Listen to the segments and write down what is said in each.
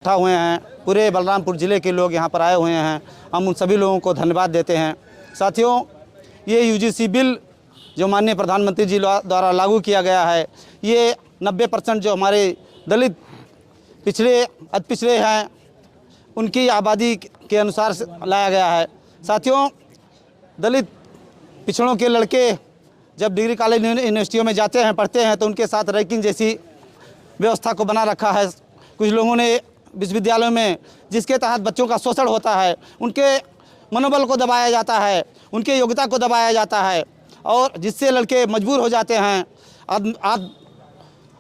इकट्ठा हुए हैं। पूरे बलरामपुर ज़िले के लोग यहाँ पर आए हुए हैं। हम उन सभी लोगों को धन्यवाद देते हैं। साथियों, ये यूजीसी बिल जो माननीय प्रधानमंत्री जी द्वारा लागू किया गया है, ये 90% जो हमारे दलित पिछड़े अति पिछड़े हैं उनकी आबादी के अनुसार लाया गया है। साथियों, दलित पिछड़ों के लड़के जब डिग्री कॉलेज यूनिवर्सिटियों में जाते हैं, पढ़ते हैं, तो उनके साथ रैंकिंग जैसी व्यवस्था को बना रखा है कुछ लोगों ने विश्वविद्यालयों में, जिसके तहत बच्चों का शोषण होता है, उनके मनोबल को दबाया जाता है, उनके योग्यता को दबाया जाता है, और जिससे लड़के मजबूर हो जाते हैं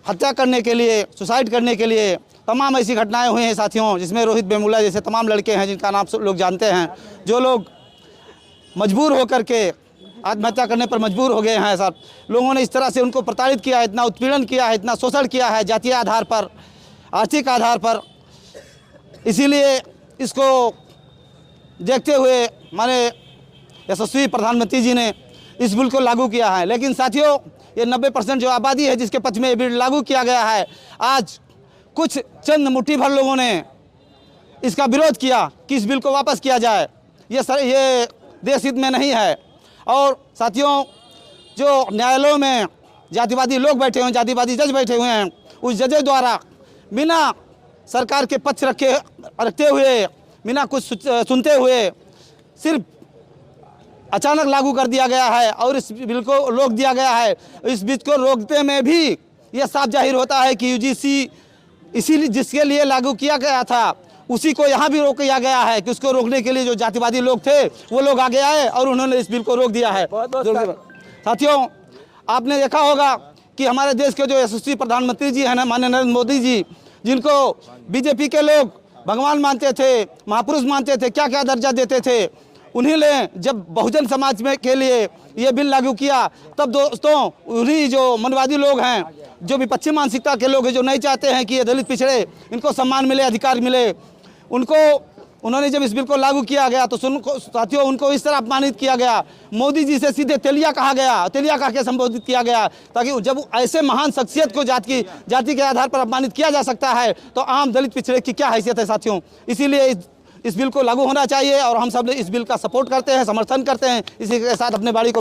हत्या करने के लिए, सुसाइड करने के लिए। तमाम ऐसी घटनाएं हुई हैं साथियों, जिसमें रोहित वेमुला जैसे तमाम लड़के हैं जिनका नाम सब लोग जानते हैं, जो लोग मजबूर होकर के आत्महत्या करने पर मजबूर हो गए हैं। सब लोगों ने इस तरह से उनको प्रताड़ित किया है, इतना उत्पीड़न किया है, इतना शोषण किया है जातीय आधार पर, आर्थिक आधार पर। इसीलिए इसको देखते हुए माने यशस्वी प्रधानमंत्री जी ने इस बिल को लागू किया है। लेकिन साथियों, ये 90% जो आबादी है जिसके पक्ष में ये बिल लागू किया गया है, आज कुछ चंद मुट्ठी भर लोगों ने इसका विरोध किया कि इस बिल को वापस किया जाए। ये देश हित में नहीं है। और साथियों, जो न्यायालयों में जातिवादी लोग बैठे हुए हैं, जातिवादी जज बैठे हुए हैं, उस जजों द्वारा बिना सरकार के पक्ष रखते हुए, बिना कुछ सुनते हुए सिर्फ अचानक लागू कर दिया गया है और इस बिल को रोक दिया गया है। इस बिल को रोकने में भी यह साफ जाहिर होता है कि यूजीसी इसीलिए जिसके लिए लागू किया गया था उसी को यहाँ भी रोक दिया गया है कि उसको रोकने के लिए जो जातिवादी लोग थे वो लोग आगे आए और उन्होंने इस बिल को रोक दिया है। साथियों, आपने देखा होगा कि हमारे देश के जो यशस्वी प्रधानमंत्री जी हैं ना, माननीय नरेंद्र मोदी जी, जिनको बीजेपी के लोग भगवान मानते थे, महापुरुष मानते थे, क्या क्या दर्जा देते थे, उन्हीं ने जब बहुजन समाज में के लिए ये बिल लागू किया, तब दोस्तों उन्हीं जो मनवादी लोग हैं, जो विपक्षी मानसिकता के लोग हैं, जो नहीं चाहते हैं कि ये दलित पिछड़े इनको सम्मान मिले, अधिकार मिले, उन्होंने जब इस बिल को लागू किया गया तो साथियों उनको इस तरह अपमानित किया गया, मोदी जी से सीधे तेलिया कहा गया, तेलिया कह के संबोधित किया गया, ताकि जब ऐसे महान शख्सियत को जाति के आधार पर अपमानित किया जा सकता है तो आम दलित पिछड़े की क्या हैसियत है साथियों। इसीलिए इस बिल को लागू होना चाहिए और हम सब इस बिल का सपोर्ट करते हैं, समर्थन करते हैं। इसी के साथ अपने बाड़ी को